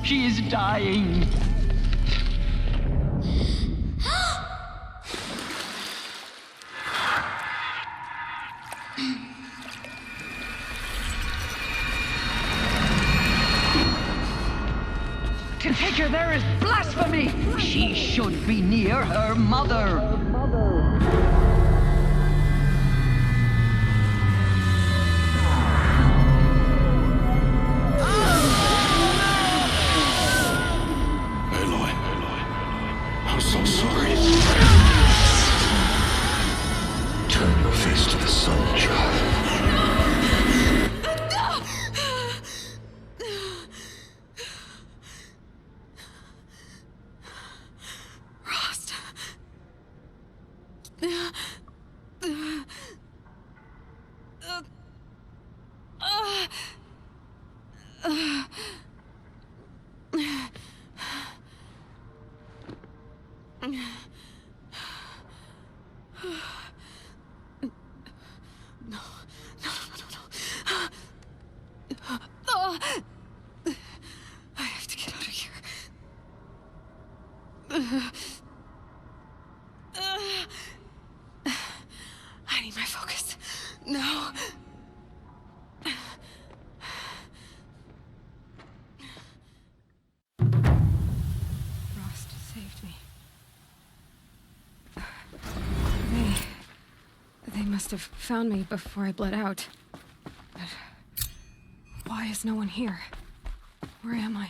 She is dying. To take her there is blasphemy! She should be near her mother. Aloy, I'm so sorry. Turn your face to the sun, child. I have to get out of here. I need my focus. No. Rost saved me. They must have found me before I bled out. But why is no one here? Where am I?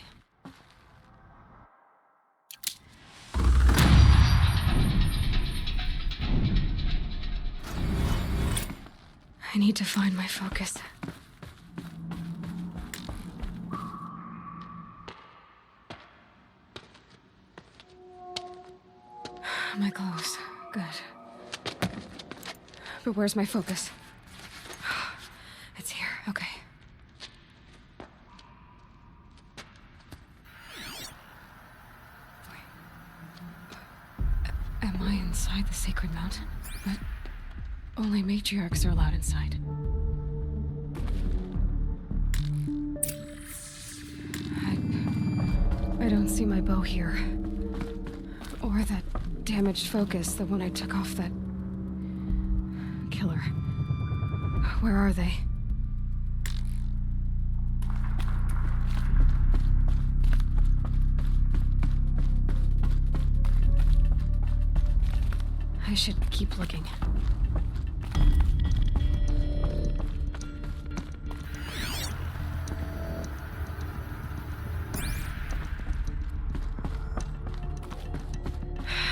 I need to find my focus. My clothes. Good. But where's my focus? It's here. Okay. Am I inside the sacred mountain? But only matriarchs are allowed inside. I don't see my bow here. Or that damaged focus, the one I took off that killer. Where are they? I should keep looking.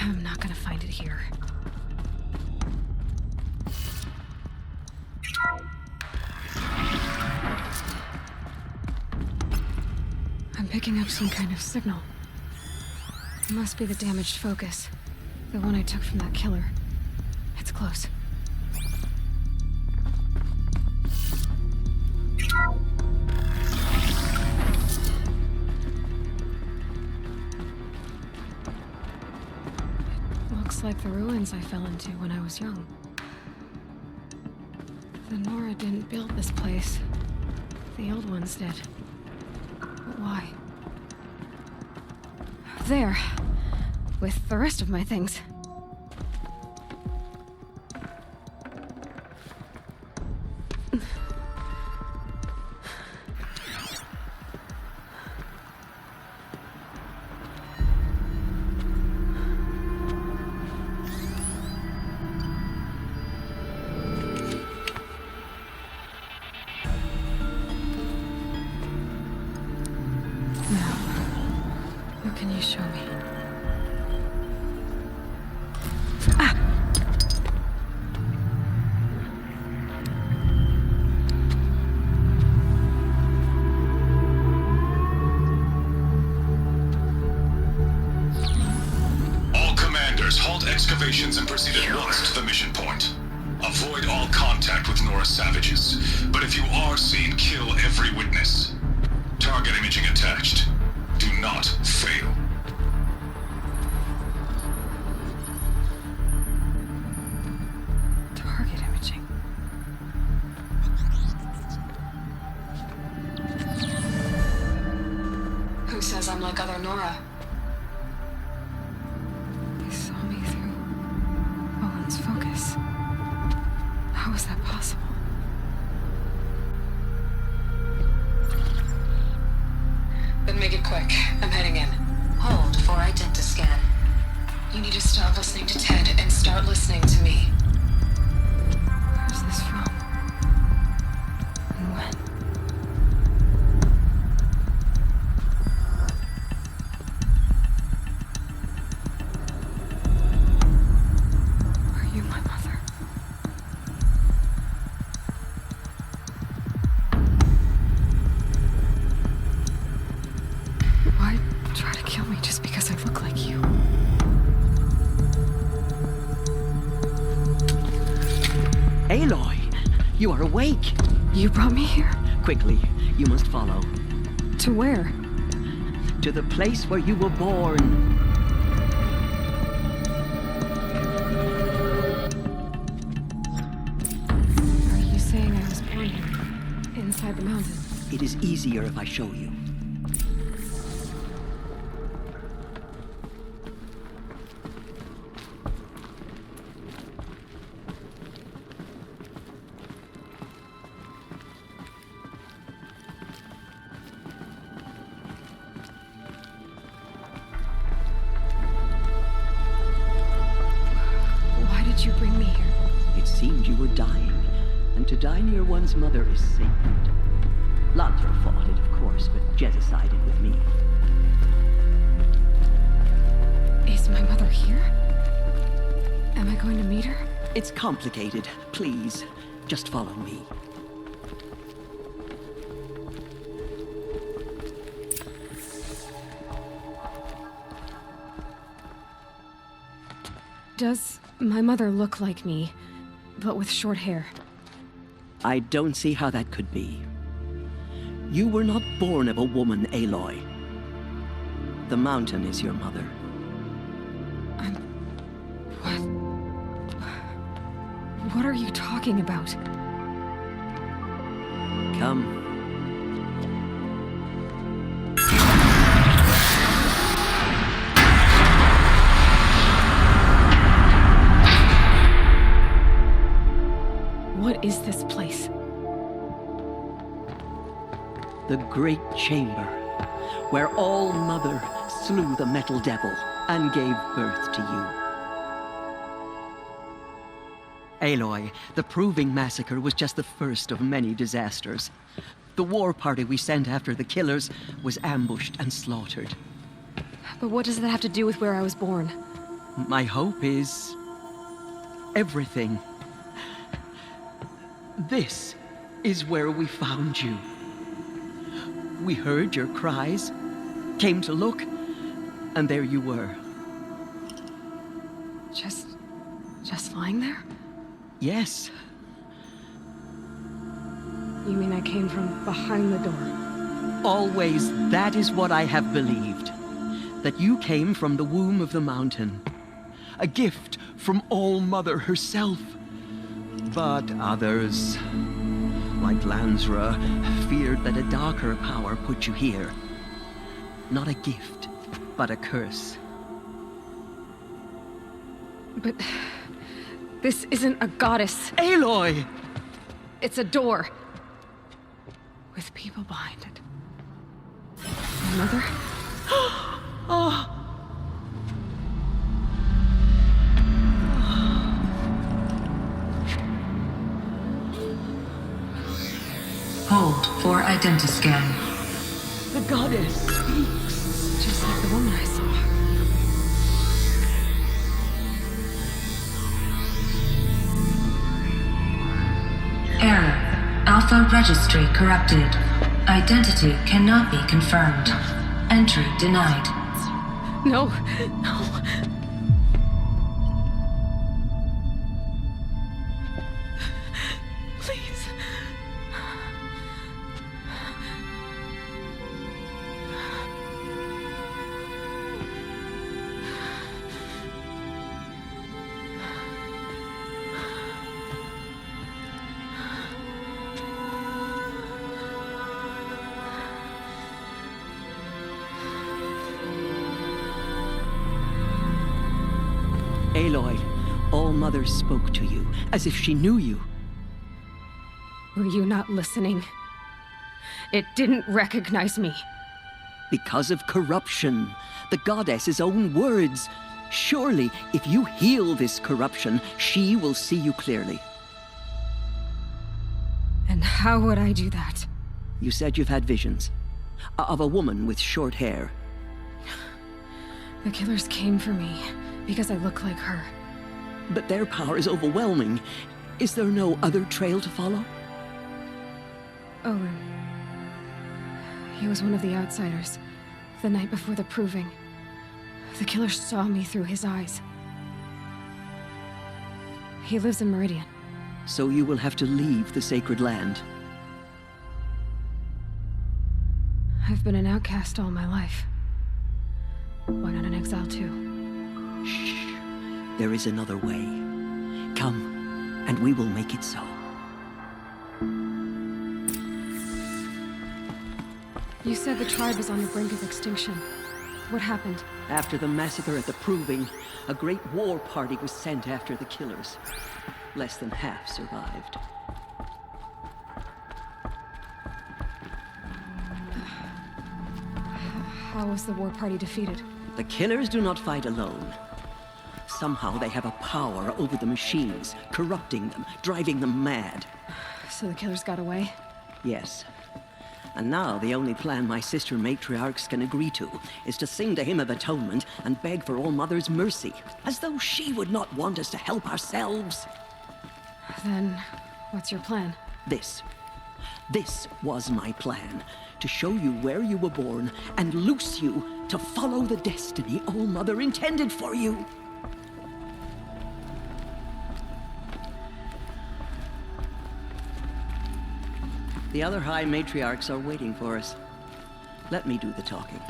I'm not gonna find it here. I'm picking up some kind of signal. It must be the damaged focus. The one I took from that killer. It's close. It looks like the ruins I fell into when I was young. The Nora didn't build this place. The old ones did. But why? There. With the rest of my things. Now, what can you show me? Excavations and proceed at once to the mission point. Avoid all contact with Nora savages, but if you are seen, kill every witness. Target imaging attached. Do not fail. Target imaging. Who says I'm other Nora. They saw me through Owen's focus. How is that possible? Then make it quick. I'm heading in. Hold for identiscan. You need to stop listening to Ted and start listening to me. Where's this from? And when? Are you my mother? Why try to kill me just because I look like you? Aloy, you are awake. You brought me here? Quickly, you must follow. To where? To the place where you were born. Are you saying I was born here? Inside the mountain? It is easier if I show you. Why did you bring me here? It seemed you were dying, and to die near one's mother is sacred. Lantra fought it, of course, but Jezza sided with me. Is my mother here? Am I going to meet her? It's complicated. Please, just follow me. Does my mother look like me, but with short hair? I don't see how that could be. You were not born of a woman, Aloy. The mountain is your mother. What? What are you talking about? Come. What is this place? The Great Chamber, where All-Mother slew the Metal Devil and gave birth to you. Aloy, the Proving Massacre was just the first of many disasters. The war party we sent after the killers was ambushed and slaughtered. But what does that have to do with where I was born? My hope is everything. This is where we found you. We heard your cries, came to look, and there you were. Just lying there? Yes. You mean I came from behind the door? Always, that is what I have believed. That you came from the womb of the mountain. A gift from All-Mother herself. But others, like Lansra, feared that a darker power put you here. Not a gift, but a curse. But this isn't a goddess. Aloy! It's a door. With people behind it. My mother? Oh! Hold for identiscan. The goddess speaks. Just like the woman I saw. Error. Alpha registry corrupted. Identity cannot be confirmed. Entry denied. No, no. Please. Aloy, All-Mother spoke to you, as if she knew you. Were you not listening? It didn't recognize me. Because of corruption. The goddess's own words. Surely, if you heal this corruption, she will see you clearly. And how would I do that? You said you've had visions. Of a woman with short hair. The killers came for me because I look like her. But their power is overwhelming. Is there no other trail to follow? Owen. He was one of the outsiders. The night before the proving. The killer saw me through his eyes. He lives in Meridian. So you will have to leave the sacred land. I've been an outcast all my life. Why not an exile too? Shh. There is another way. Come, and we will make it so. You said the tribe is on the brink of extinction. What happened? After the massacre at the Proving, a great war party was sent after the killers. Less than half survived. How was the war party defeated? The killers do not fight alone. Somehow they have a power over the machines, corrupting them, driving them mad. So the killers got away? Yes. And now the only plan my sister matriarchs can agree to is to sing the Hymn of Atonement and beg for All-Mother's mercy, as though she would not want us to help ourselves. Then, what's your plan? This was my plan. To show you where you were born and loose you to follow the destiny All-Mother intended for you. The other High Matriarchs are waiting for us. Let me do the talking.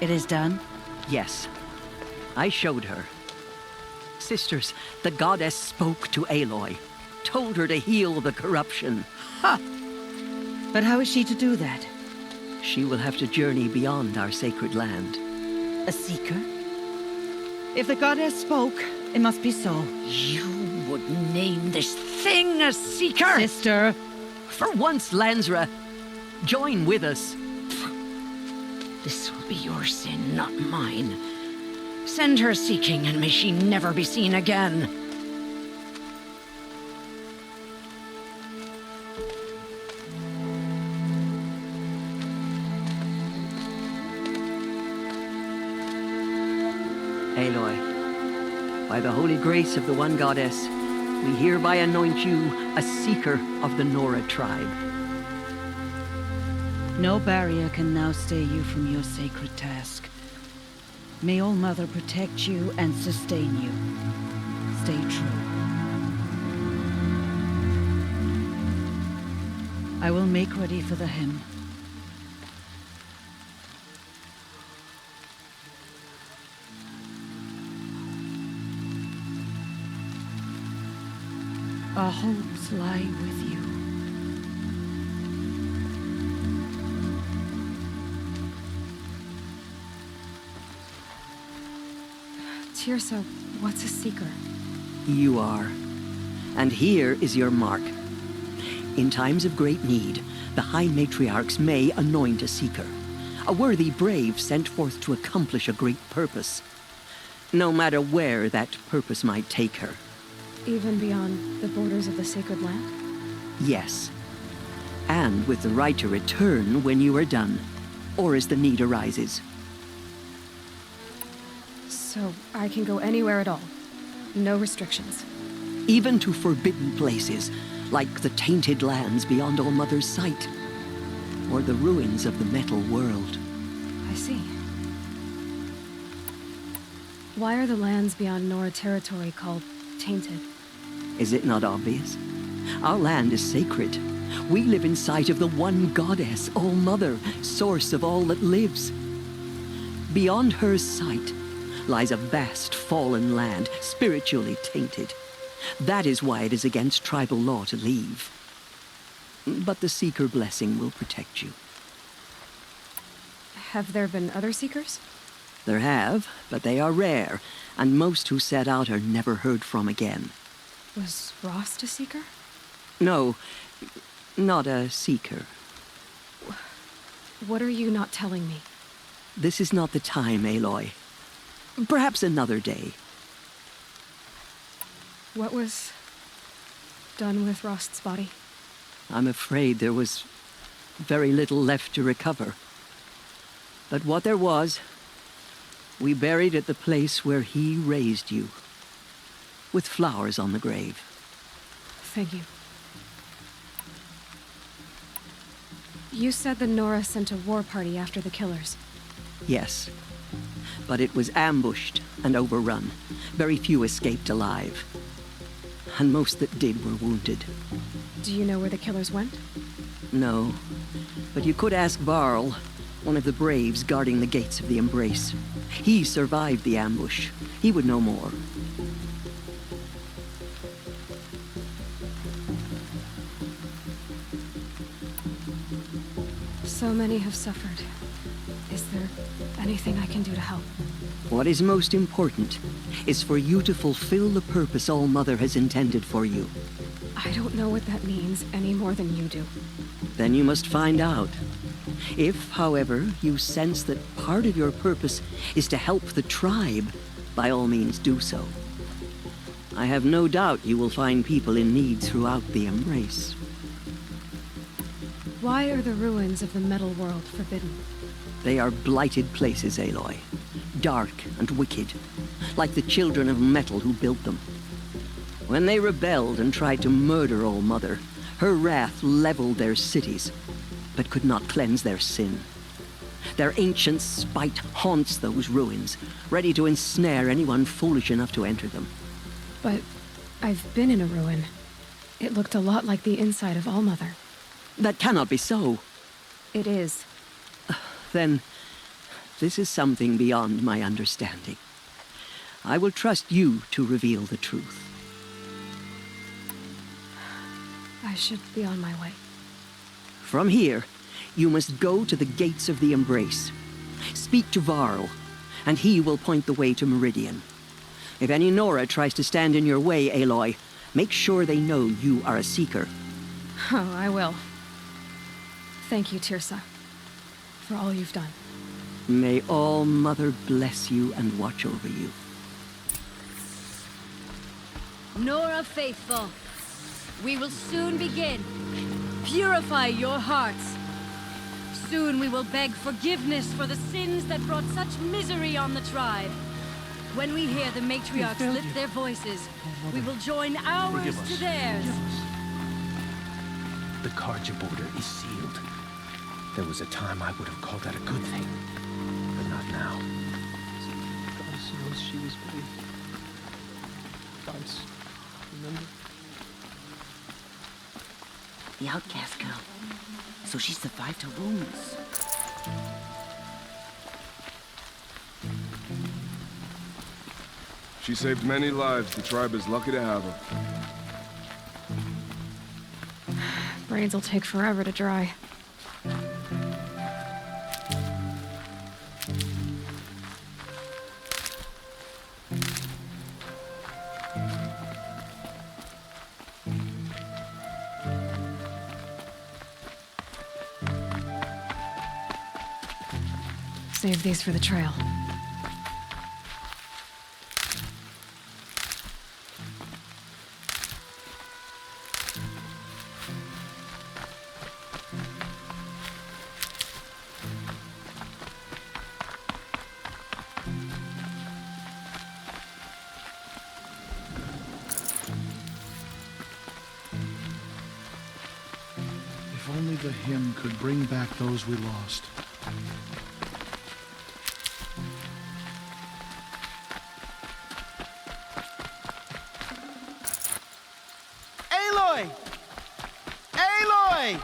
It is done? Yes. I showed her. Sisters, the goddess spoke to Aloy. Told her to heal the corruption. Ha! But how is she to do that? She will have to journey beyond our sacred land. A seeker? If the goddess spoke, it must be so. You would name this thing a seeker? Sister! For once, Lansra, join with us. This will be your sin, not mine. Send her seeking, and may she never be seen again. Aloy, by the holy grace of the one goddess, we hereby anoint you a seeker of the Nora tribe. No barrier can now stay you from your sacred task. May All-Mother protect you and sustain you. Stay true. I will make ready for the hymn. Our hopes lie with you. Teersa, what's a seeker? You are. And here is your mark. In times of great need, the High Matriarchs may anoint a seeker. A worthy brave sent forth to accomplish a great purpose. No matter where that purpose might take her. Even beyond the borders of the sacred land? Yes. And with the right to return when you are done, or as the need arises. So I can go anywhere at all? No restrictions? Even to forbidden places, like the tainted lands beyond All-Mother's sight. Or the ruins of the metal world. I see. Why are the lands beyond Nora territory called tainted? Is it not obvious? Our land is sacred. We live in sight of the one goddess, All-Mother, source of all that lives. Beyond her sight lies a vast fallen land, spiritually tainted. That is why it is against tribal law to leave. But the Seeker blessing will protect you. Have there been other Seekers? There have, but they are rare, and most who set out are never heard from again. Was Rost a Seeker? No, not a Seeker. What are you not telling me? This is not the time, Aloy. Perhaps another day. What was done with Rost's body? I'm afraid there was very little left to recover. But what there was, we buried at the place where he raised you, with flowers on the grave. Thank you. You said the Nora sent a war party after the killers. Yes, but it was ambushed and overrun. Very few escaped alive, and most that did were wounded. Do you know where the killers went? No, but you could ask Varl, one of the braves guarding the gates of the Embrace. He survived the ambush. He would know more. So many have suffered. Is there anything I can do to help? What is most important is for you to fulfill the purpose All-Mother has intended for you. I don't know what that means any more than you do. Then you must find out. If, however, you sense that part of your purpose is to help the tribe, by all means do so. I have no doubt you will find people in need throughout the Embrace. Why are the ruins of the metal world forbidden? They are blighted places, Aloy. Dark and wicked, like the children of metal who built them. When they rebelled and tried to murder All-Mother, her wrath leveled their cities, but could not cleanse their sin. Their ancient spite haunts those ruins, ready to ensnare anyone foolish enough to enter them. But I've been in a ruin. It looked a lot like the inside of All-Mother. That cannot be so. It is. Then, this is something beyond my understanding. I will trust you to reveal the truth. I should be on my way. From here, you must go to the gates of the Embrace. Speak to Varl, and he will point the way to Meridian. If any Nora tries to stand in your way, Aloy, make sure they know you are a Seeker. Oh, I will. Thank you, Teersa, for all you've done. May All-Mother bless you and watch over you. Nora Faithful, we will soon begin. Purify your hearts. Soon we will beg forgiveness for the sins that brought such misery on the tribe. When we hear the matriarchs lift their voices, we will join ours to theirs. The Carja border is sealed. There was a time I would have called that a good thing, but not now. Goddess knows she was brave. Goddess, remember? The outcast girl. So she survived her wounds. She saved many lives. The tribe is lucky to have her. Brains will take forever to dry. Save these for the trail. If only the hymn could bring back those we lost. Aloy! Aloy!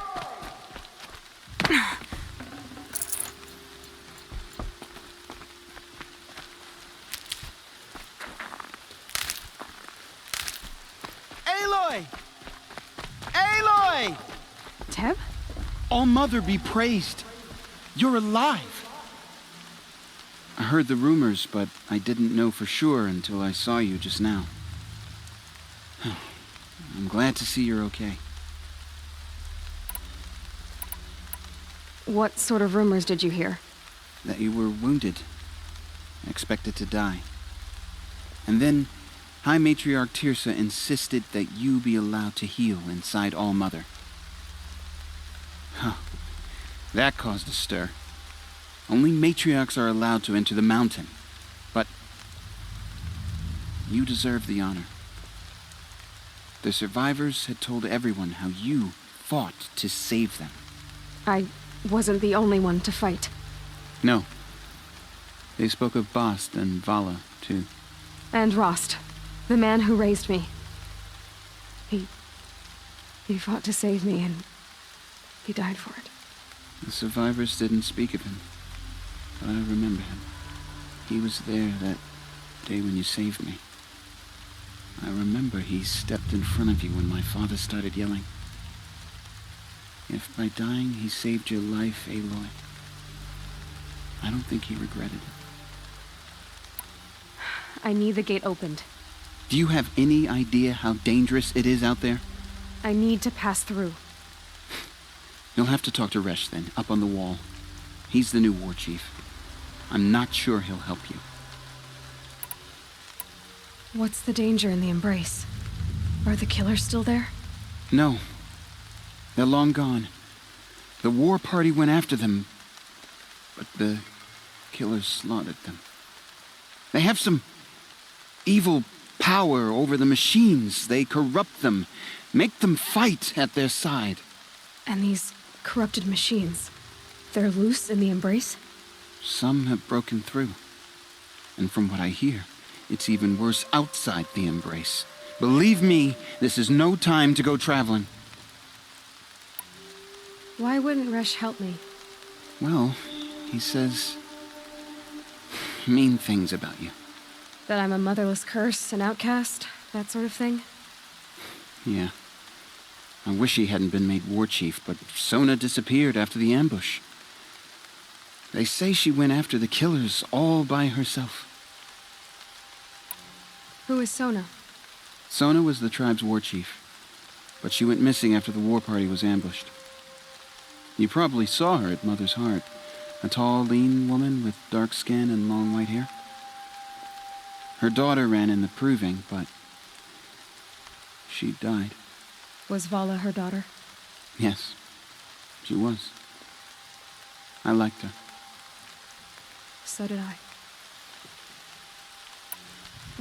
Aloy! Aloy! Teb? All-Mother be praised. You're alive. I heard the rumors, but I didn't know for sure until I saw you just now. I'm glad to see you're okay. What sort of rumors did you hear? That you were wounded, expected to die. And then High Matriarch Teersa insisted that you be allowed to heal inside All-Mother. Huh. That caused a stir. Only matriarchs are allowed to enter the mountain. But you deserve the honor. The survivors had told everyone how you fought to save them. I wasn't the only one to fight. No. They spoke of Bast and Vala, too. And Rost, the man who raised me. He fought to save me, and he died for it. The survivors didn't speak of him, but I remember him. He was there that day when you saved me. I remember he stepped in front of you when my father started yelling. If by dying he saved your life, Aloy, I don't think he regretted it. I need the gate opened. Do you have any idea how dangerous it is out there? I need to pass through. You'll have to talk to Resh then, up on the wall. He's the new war chief. I'm not sure he'll help you. What's the danger in the Embrace? Are the killers still there? No. They're long gone. The war party went after them, but the killers slaughtered them. They have some evil power over the machines. They corrupt them, make them fight at their side. And these corrupted machines, they're loose in the Embrace? Some have broken through. And from what I hear, it's even worse outside the Embrace. Believe me, this is no time to go traveling. Why wouldn't Resh help me? Well, he says mean things about you. That I'm a motherless curse, an outcast, that sort of thing? Yeah. I wish he hadn't been made war chief, but Sona disappeared after the ambush. They say she went after the killers all by herself. Who is Sona? Sona was the tribe's war chief, but she went missing after the war party was ambushed. You probably saw her at Mother's Heart. A tall, lean woman with dark skin and long white hair. Her daughter ran in the proving, but she died. Was Vala her daughter? Yes, she was. I liked her. So did I.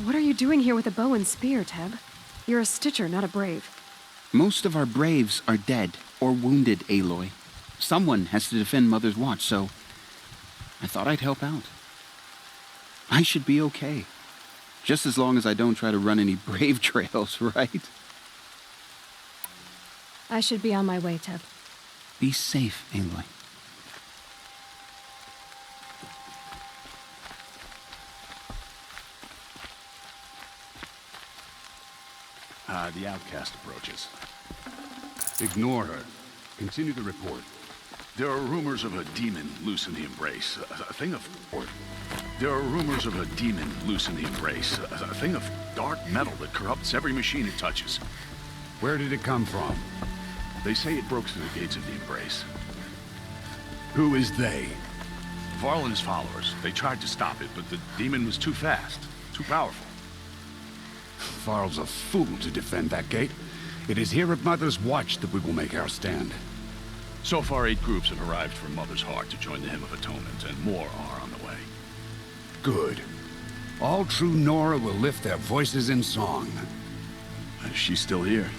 What are you doing here with a bow and spear, Teb? You're a Stitcher, not a Brave. Most of our Braves are dead or wounded, Aloy. Someone has to defend Mother's Watch, so I thought I'd help out. I should be okay. Just as long as I don't try to run any Brave trails, right? I should be on my way, Teb. Be safe, Aloy. The outcast approaches. Ignore her. Continue the report. There are rumors of a demon loose in the Embrace. A thing of... There are rumors of a demon loose in the Embrace. A thing of dark metal that corrupts every machine it touches. Where did it come from? They say it broke through the gates of the Embrace. Who is they? Varl and his followers. They tried to stop it, but the demon was too fast, too powerful. Varl's a fool to defend that gate. It is here at Mother's Watch that we will make our stand. So far, 8 groups have arrived from Mother's Heart to join the Hymn of Atonement, and more are on the way. Good. All true Nora will lift their voices in song. She's still here.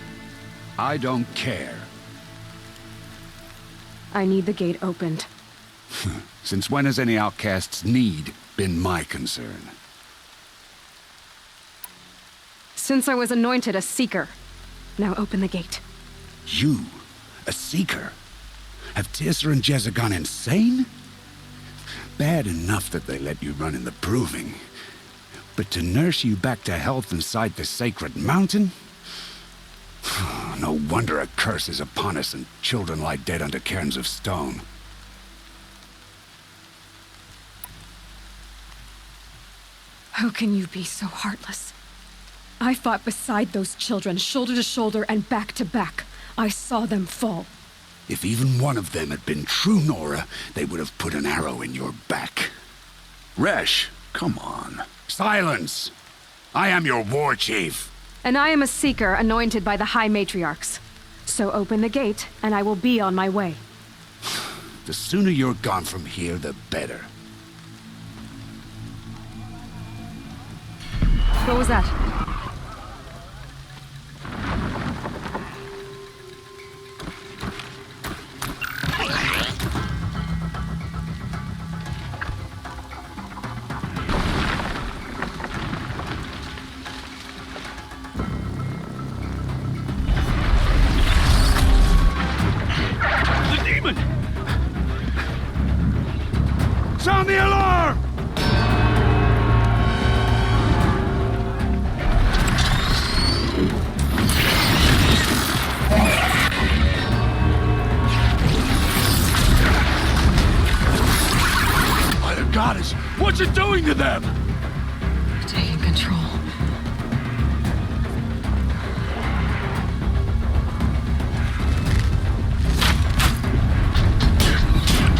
I don't care. I need the gate opened. Since when has any outcast's need been my concern? Since I was anointed a Seeker. Now open the gate. You? A Seeker? Have Teersa and Jezza gone insane? Bad enough that they let you run in the proving. But to nurse you back to health inside the sacred mountain? No wonder a curse is upon us and children lie dead under cairns of stone. How can you be so heartless? I fought beside those children, shoulder to shoulder and back to back. I saw them fall. If even one of them had been true Nora, they would have put an arrow in your back. Resh, come on. Silence! I am your war chief. And I am a seeker anointed by the High Matriarchs. So open the gate, and I will be on my way. The sooner you're gone from here, the better. What was that? Sound the alarm! By the goddess, what's it doing to them? Taking control.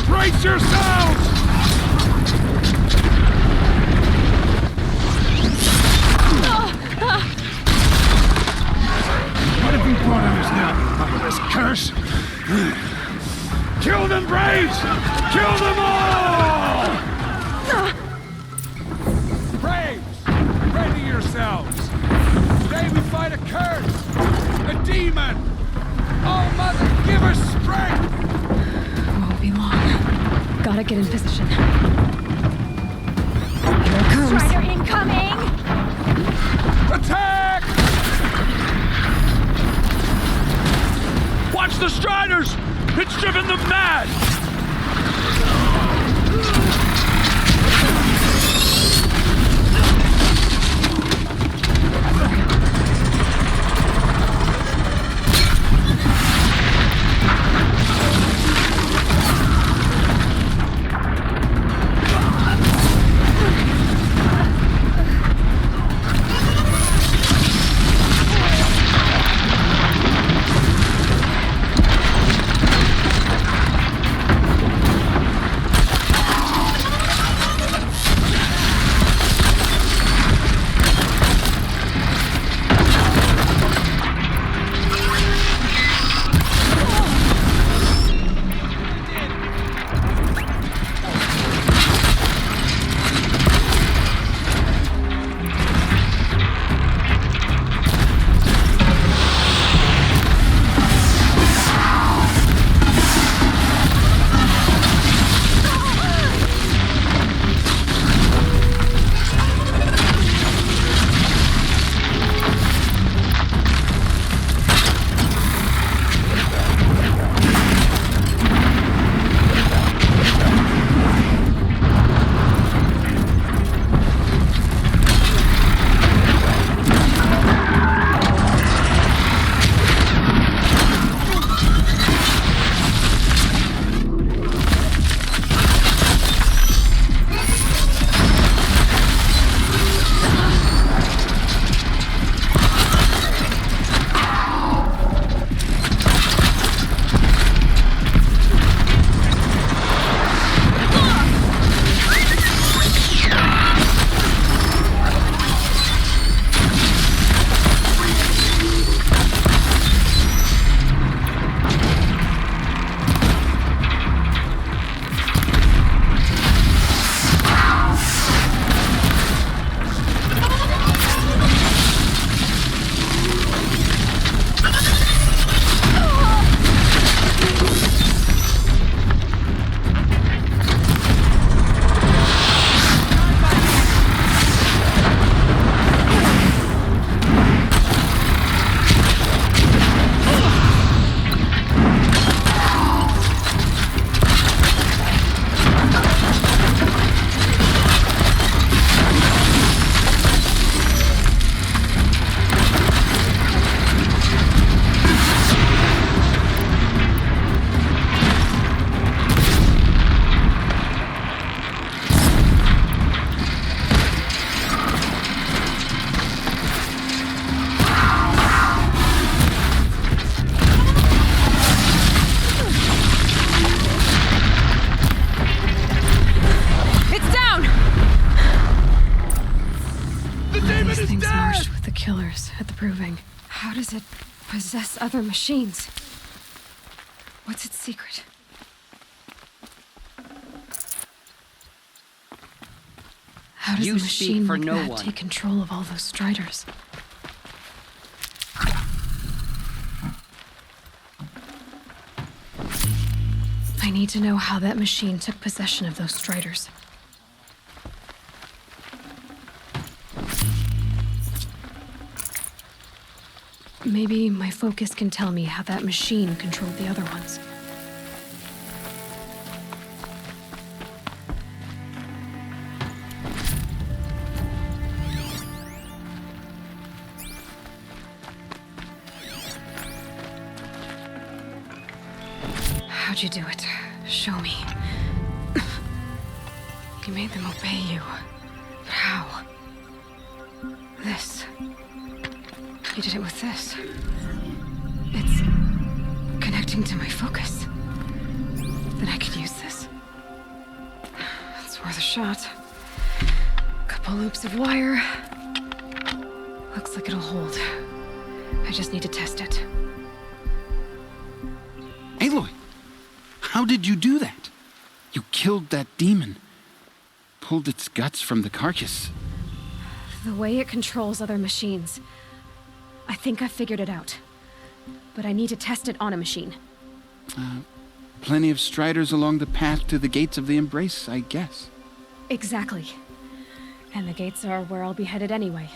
Brace yourselves! What have you brought on us now? Under this curse? Kill them, Braves! Kill them all! Braves! Ready yourselves! Today we fight a curse! A demon! Oh, Mother, give us strength! Won't be long. Gotta get in position. Here it comes. Strider incoming! Attack! Watch the Striders! It's driven them mad! killers at the Proving. How does it possess other machines? What's its secret? How does a machine like that take control of all those Striders? I need to know how that machine took possession of those Striders. Maybe my focus can tell me how that machine controlled the other ones. How'd you do it? Show me. You made them obey you. But how? This. You did it with this. It's connecting to my focus. Then I could use this. It's worth a shot. Couple loops of wire. Looks like it'll hold. I just need to test it. Aloy, how did you do that? You killed that demon. Pulled its guts from the carcass. The way it controls other machines. I think I figured it out. But I need to test it on a machine. Plenty of Striders along the path to the gates of the Embrace, I guess. Exactly. And the gates are where I'll be headed anyway.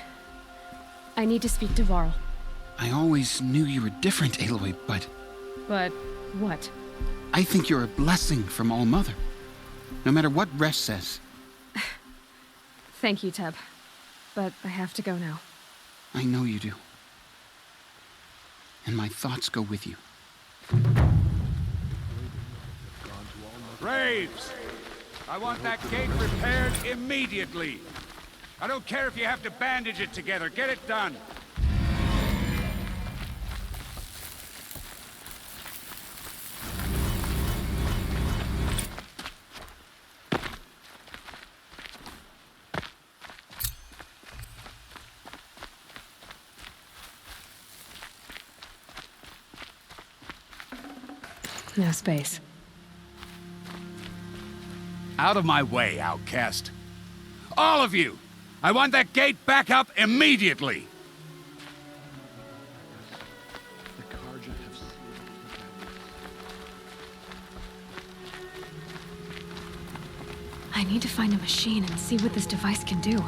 I need to speak to Varl. I always knew you were different, Aloy, but... But what? I think you're a blessing from All Mother. No matter what Resh says. Thank you, Teb. But I have to go now. I know you do. And my thoughts go with you. Graves! I want that gate repaired immediately. I don't care if you have to bandage it together. Get it done. No space. Out of my way, outcast. All of you! I want that gate back up immediately! I need to find a machine and see what this device can do.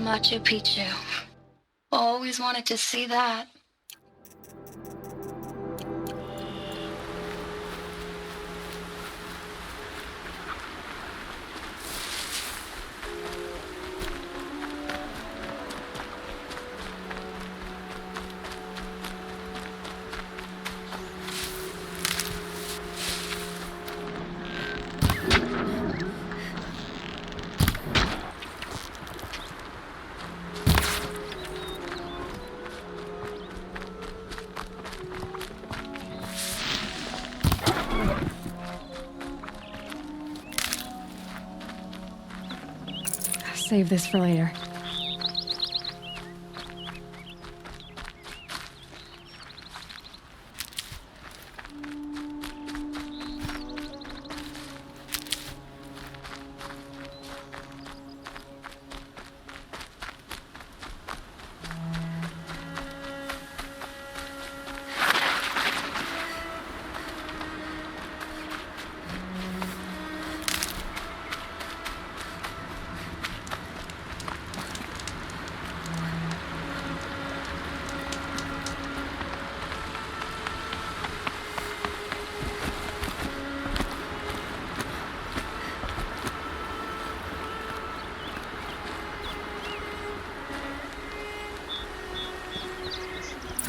Machu Picchu. Always wanted to see that. Save this for later.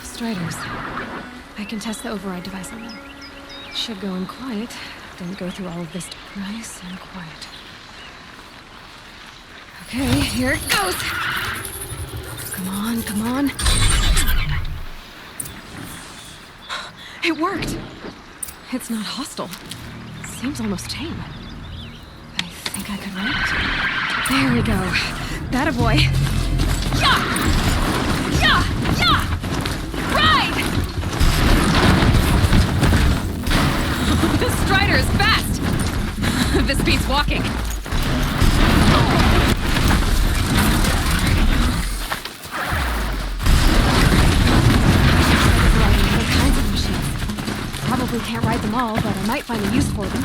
Striders. I can test the override device on them. Should go in quiet. Didn't go through all of this. Nice and quiet. Okay, here it goes! Come on, come on. It worked! It's not hostile. Seems almost tame. I think I could ride it. There we go. That a boy. Yeah! Yeah! Yeah! Ride! This Strider is fast! This beats walking. All kinds of machines. Probably can't ride them all, but I might find a use for them.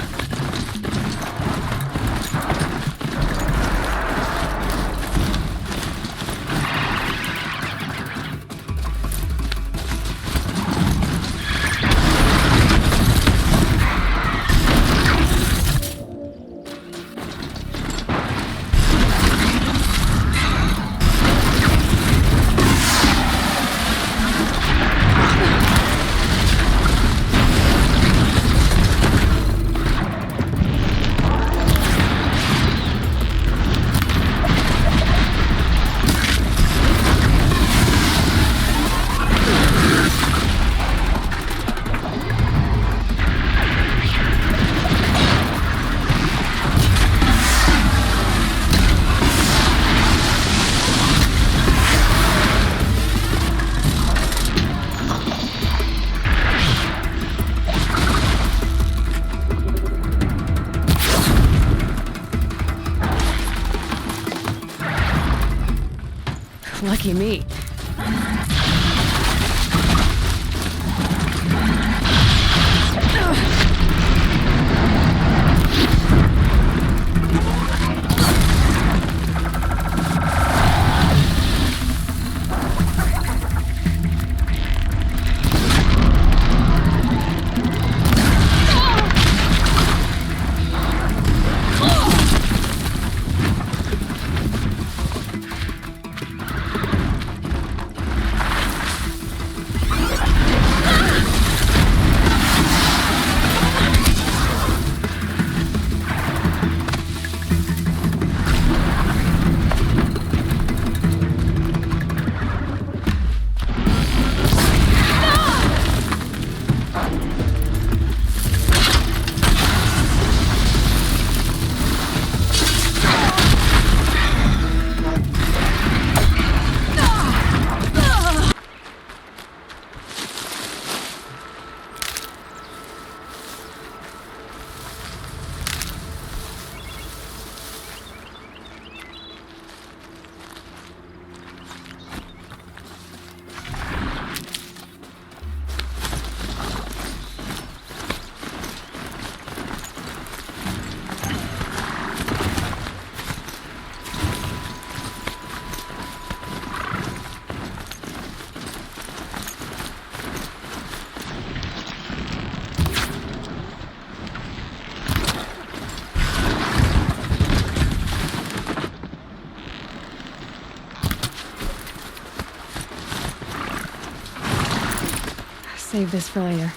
Lucky me. Save this for later.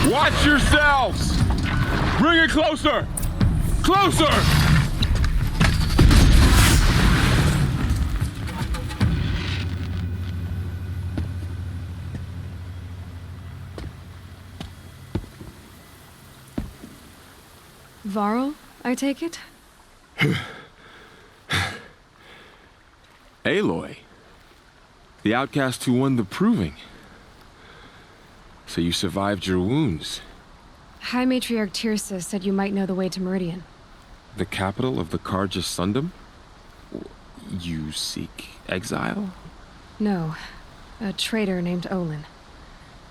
Watch yourselves! Bring it closer! Closer! Varl, I take it? Aloy. The outcast who won the proving. So you survived your wounds. High Matriarch Tirsa said you might know the way to Meridian. The capital of the Carja Sundom? You seek exile? No. A traitor named Olin.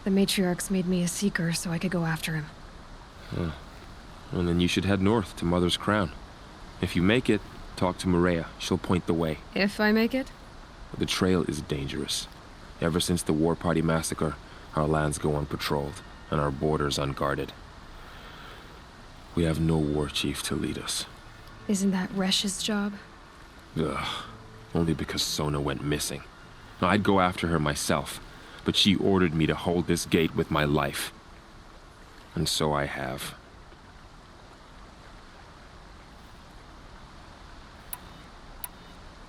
The Matriarchs made me a seeker so I could go after him. Huh. Well, then you should head north to Mother's Crown. If you make it, talk to Maria. She'll point the way. If I make it? The trail is dangerous. Ever since the War Party massacre, our lands go unpatrolled, and our borders unguarded. We have no war chief to lead us. Isn't that Resh's job? Ugh. Only because Sona went missing. I'd go after her myself, but she ordered me to hold this gate with my life. And so I have.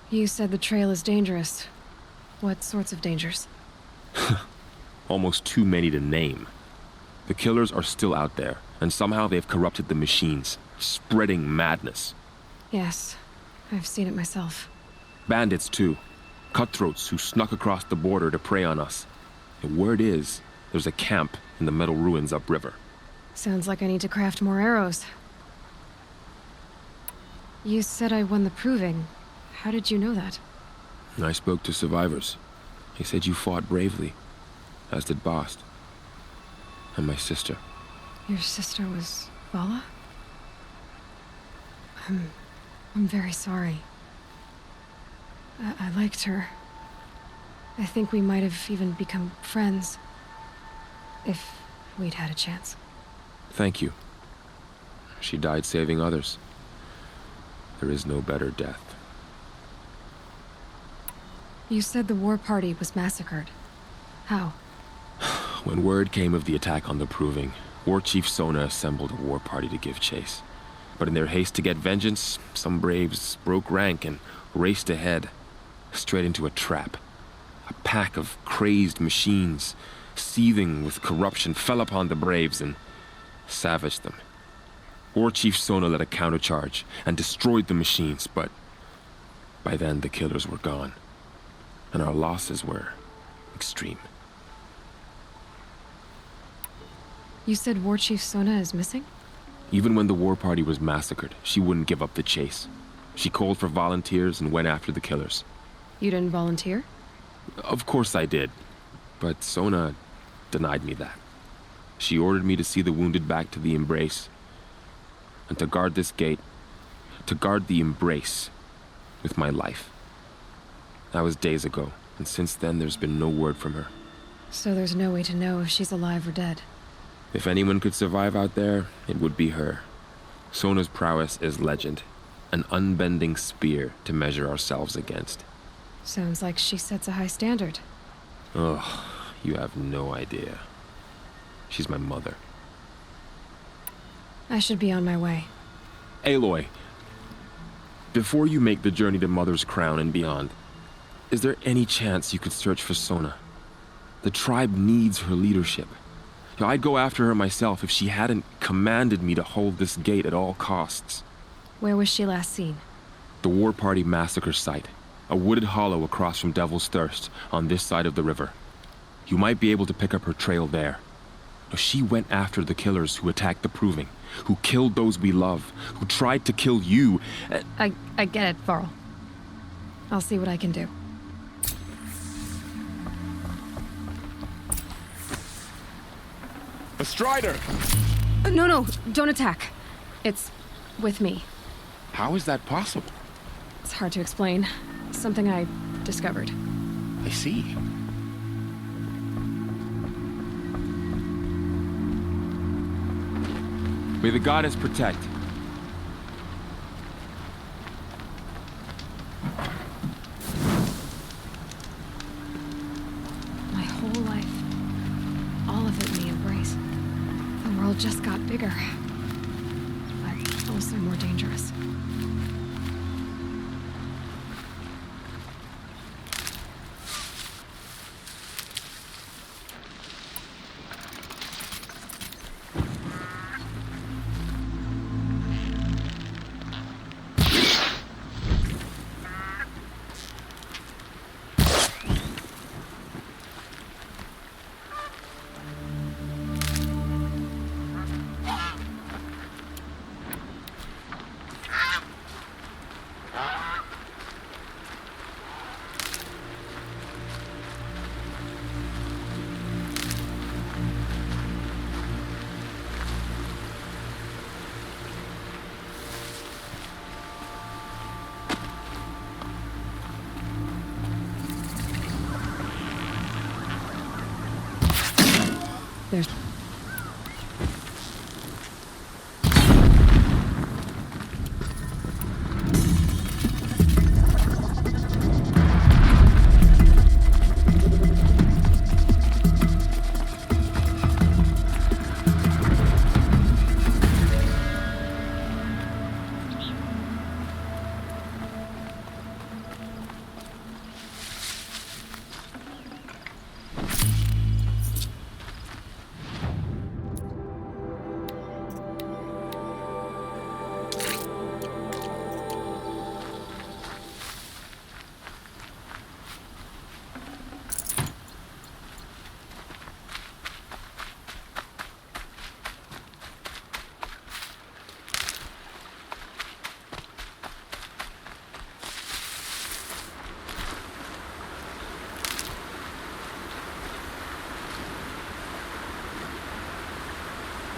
You said the trail is dangerous. What sorts of dangers? Almost too many to name. The killers are still out there, and somehow they've corrupted the machines, spreading madness. Yes, I've seen it myself. Bandits, too. Cutthroats who snuck across the border to prey on us. The word is, there's a camp in the metal ruins upriver. Sounds like I need to craft more arrows. You said I won the proving. How did you know that? I spoke to survivors. They said you fought bravely, as did Bast. And my sister. Your sister was Vala? I'm very sorry. I liked her. I think we might have even become friends. If we'd had a chance. Thank you. She died saving others. There is no better death. You said the war party was massacred. How? When word came of the attack on the Proving, War Chief Sona assembled a war party to give chase. But in their haste to get vengeance, some braves broke rank and raced ahead, straight into a trap. A pack of crazed machines, seething with corruption, fell upon the braves and savaged them. War Chief Sona led a countercharge and destroyed the machines, but by then the killers were gone, and our losses were extreme. You said War Chief Sona is missing? Even when the war party was massacred, she wouldn't give up the chase. She called for volunteers and went after the killers. You didn't volunteer? Of course I did, but Sona denied me that. She ordered me to see the wounded back to the Embrace, and to guard this gate, to guard the Embrace with my life. That was days ago, and since then there's been no word from her. So there's no way to know if she's alive or dead. If anyone could survive out there, it would be her. Sona's prowess is legend, an unbending spear to measure ourselves against. Sounds like she sets a high standard. Ugh, you have no idea. She's my mother. I should be on my way. Aloy, before you make the journey to Mother's Crown and beyond, is there any chance you could search for Sona? The tribe needs her leadership. I'd go after her myself if she hadn't commanded me to hold this gate at all costs. Where was she last seen? The War Party massacre site. A wooded hollow across from Devil's Thirst, on this side of the river. You might be able to pick up her trail there. She went after the killers who attacked the Proving, who killed those we love, who tried to kill you. I get it, Varl. I'll see what I can do. A Strider! No, don't attack. It's with me. How is that possible? It's hard to explain. Something I discovered. I see. May the goddess protect. My whole life, all of it in the Embrace. The world just got bigger, but also more dangerous. There's...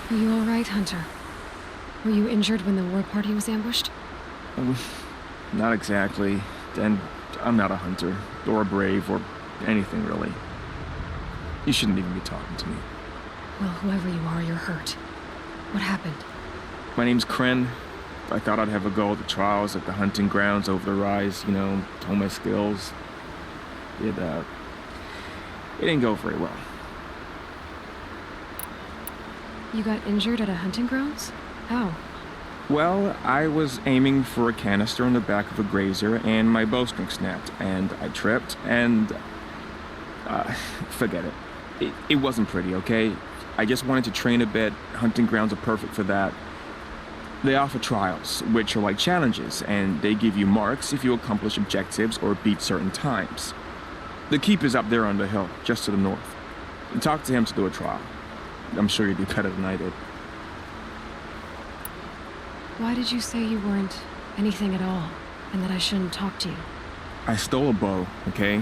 Are you alright, Hunter? Were you injured when the war party was ambushed? Not exactly. And I'm not a hunter, or a brave, or anything really. You shouldn't even be talking to me. Well, whoever you are, you're hurt. What happened? My name's Kren. I thought I'd have a go at the trials at the hunting grounds over the rise, you know, hone my skills. It didn't go very well. You got injured at a hunting grounds? How? Well, I was aiming for a canister on the back of a grazer, and my bowstring snapped, and I tripped, and... forget it. It wasn't pretty, okay? I just wanted to train a bit. Hunting grounds are perfect for that. They offer trials, which are like challenges, and they give you marks if you accomplish objectives or beat certain times. The keep is up there on the hill, just to the north. Talk to him to do a trial. I'm sure you'd do better than I did. Why did you say you weren't anything at all, and that I shouldn't talk to you? I stole a bow, okay?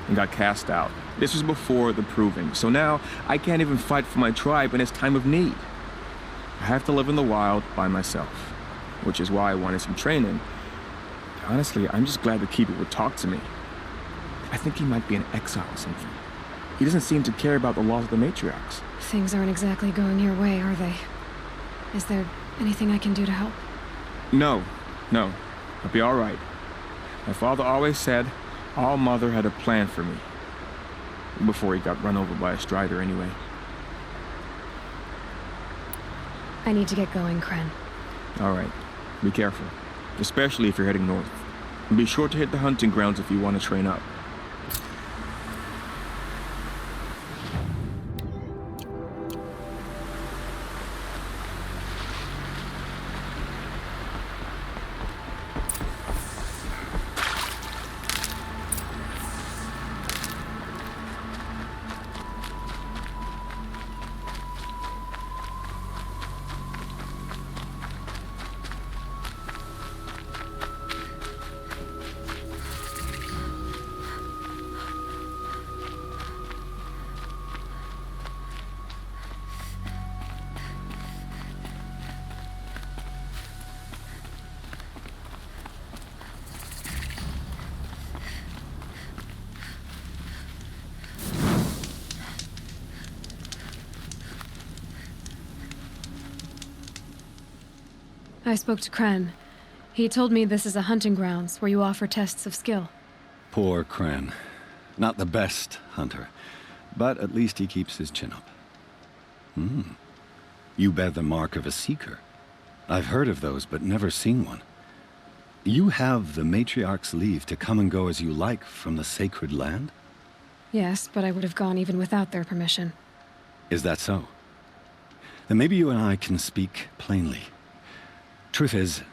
And got cast out. This was before the proving, so now I can't even fight for my tribe in its time of need. I have to live in the wild by myself, which is why I wanted some training. Honestly, I'm just glad the Keeper would talk to me. I think he might be in exile or something. He doesn't seem to care about the laws of the matriarchs. Things aren't exactly going your way, are they? Is there anything I can do to help? No. I'll be all right. My father always said All Mother had a plan for me. Before he got run over by a strider, anyway. I need to get going, Kren. All right. Be careful. Especially if you're heading north. And be sure to hit the hunting grounds if you want to train up. I spoke to Kren. He told me this is a hunting grounds where you offer tests of skill. Poor Kren. Not the best hunter, but at least he keeps his chin up. You bear the mark of a seeker. I've heard of those, but never seen one. You have the matriarch's leave to come and go as you like from the sacred land? Yes, but I would have gone even without their permission. Is that so? Then maybe you and I can speak plainly. Truth is,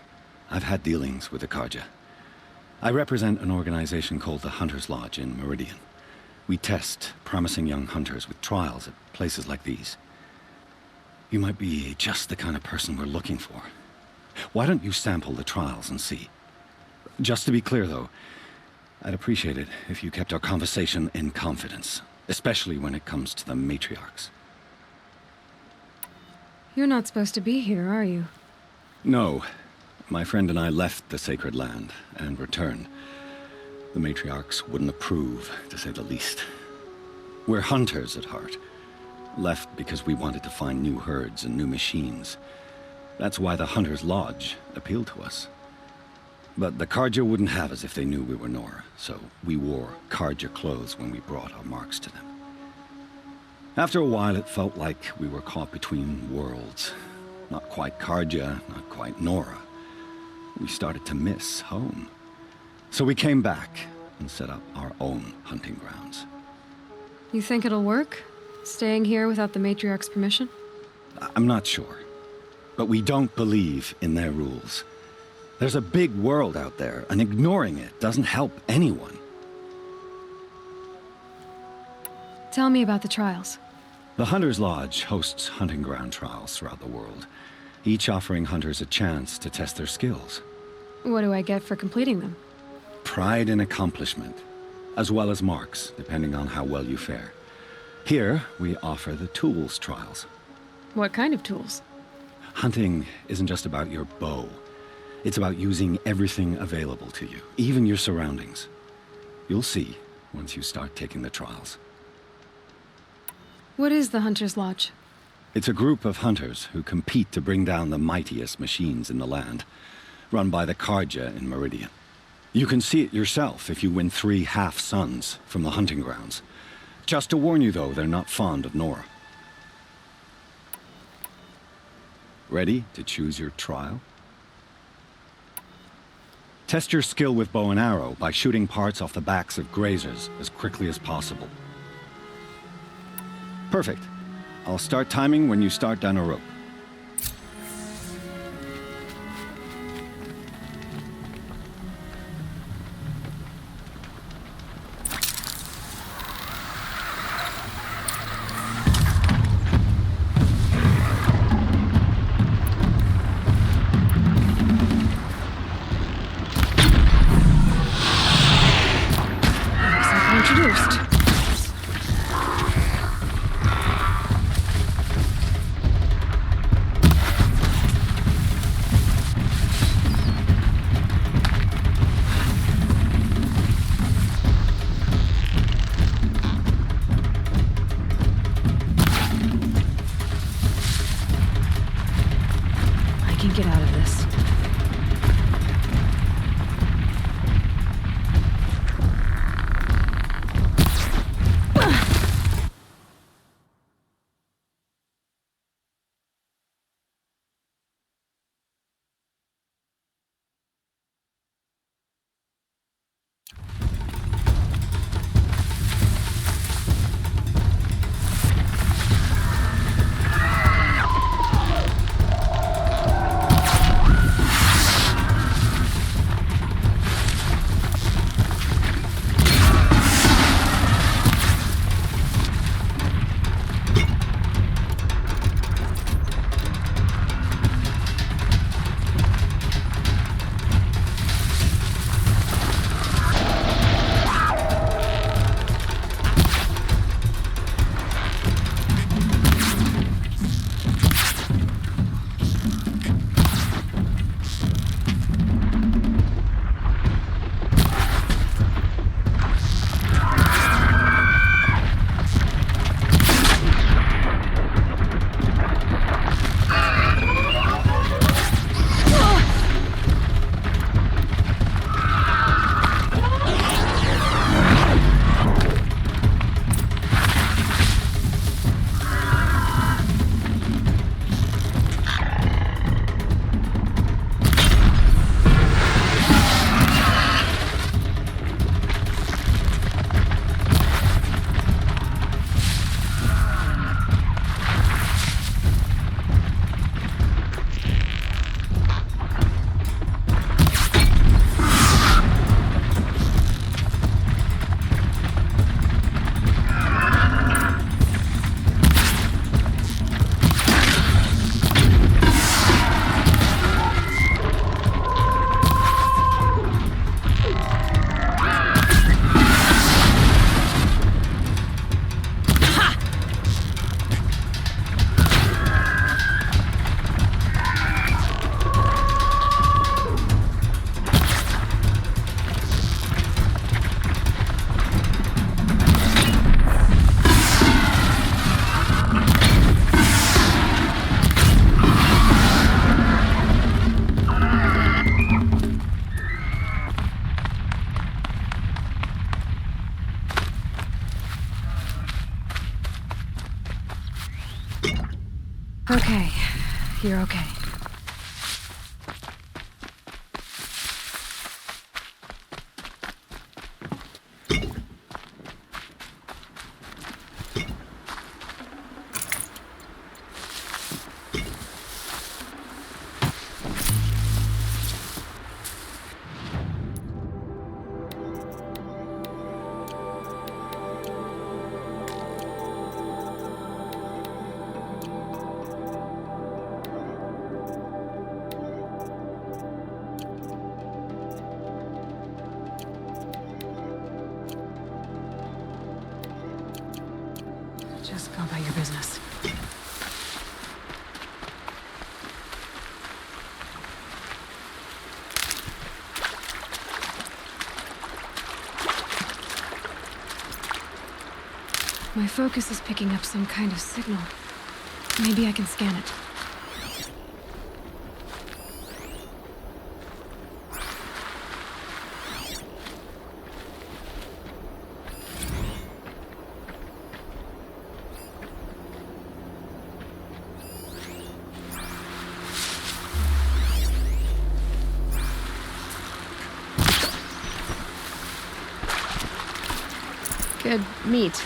I've had dealings with the Carja. I represent an organization called the Hunter's Lodge in Meridian. We test promising young hunters with trials at places like these. You might be just the kind of person we're looking for. Why don't you sample the trials and see? Just to be clear, though, I'd appreciate it if you kept our conversation in confidence, especially when it comes to the matriarchs. You're not supposed to be here, are you? No. My friend and I left the sacred land and returned. The matriarchs wouldn't approve, to say the least. We're hunters at heart. Left because we wanted to find new herds and new machines. That's why the Hunter's Lodge appealed to us. But the Carja wouldn't have us if they knew we were Nora, so we wore Carja clothes when we brought our marks to them. After a while, it felt like we were caught between worlds. Not quite Carja, not quite Nora. We started to miss home. So we came back and set up our own hunting grounds. You think it'll work? Staying here without the matriarch's permission? I'm not sure. But we don't believe in their rules. There's a big world out there, and ignoring it doesn't help anyone. Tell me about the trials. The Hunter's Lodge hosts hunting ground trials throughout the world, each offering hunters a chance to test their skills. What do I get for completing them? Pride in accomplishment, as well as marks, depending on how well you fare. Here, we offer the tools trials. What kind of tools? Hunting isn't just about your bow. It's about using everything available to you, even your surroundings. You'll see once you start taking the trials. What is the Hunter's Lodge? It's a group of hunters who compete to bring down the mightiest machines in the land, run by the Carja in Meridian. You can see it yourself if you win 3 half-suns from the hunting grounds. Just to warn you, though, they're not fond of Nora. Ready to choose your trial? Test your skill with bow and arrow by shooting parts off the backs of grazers as quickly as possible. Perfect. I'll start timing when you start down a rope. Introduced. I can get out of this. Okay, you're okay. Just go about your business. My focus is picking up some kind of signal. Maybe I can scan it. Good meat.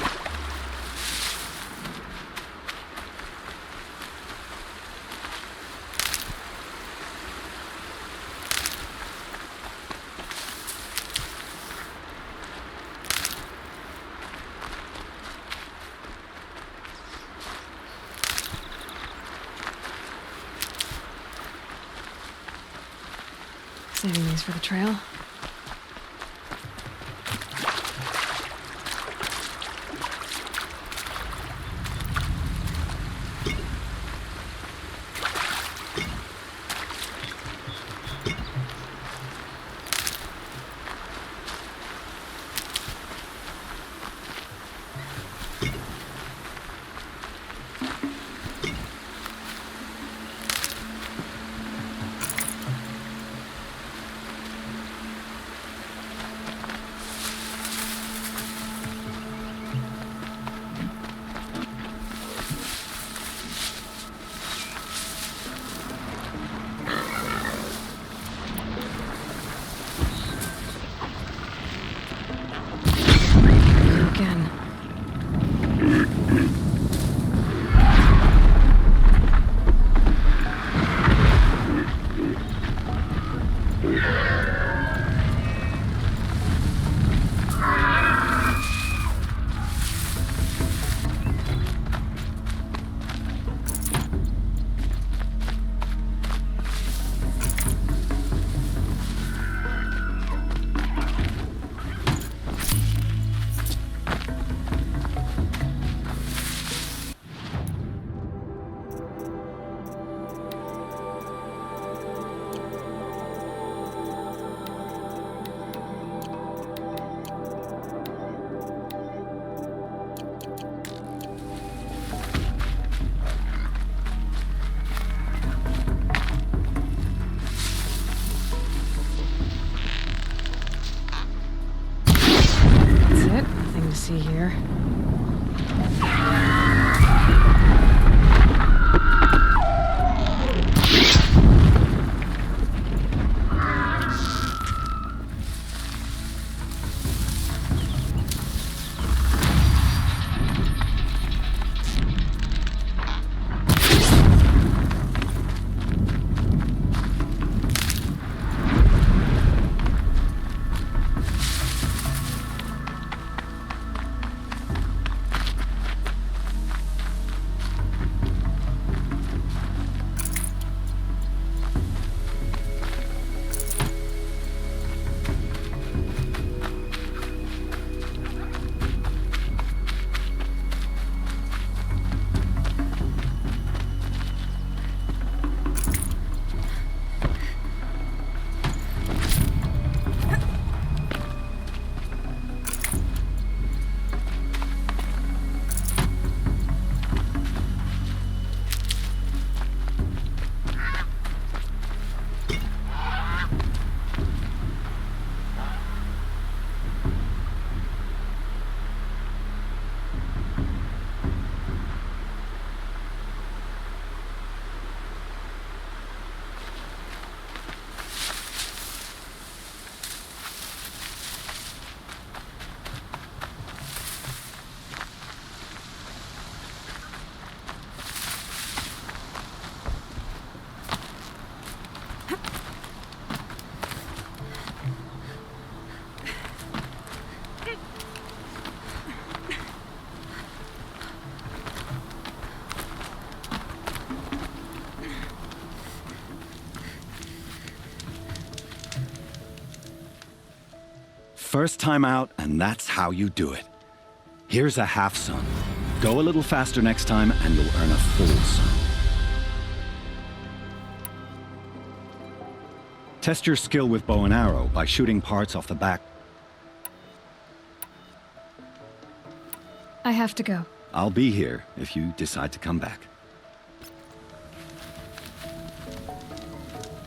Saving these for the trail. See here. First time out, and that's how you do it. Here's a half sun. Go a little faster next time, and you'll earn a full sun. Test your skill with bow and arrow by shooting parts off the back. I have to go. I'll be here if you decide to come back.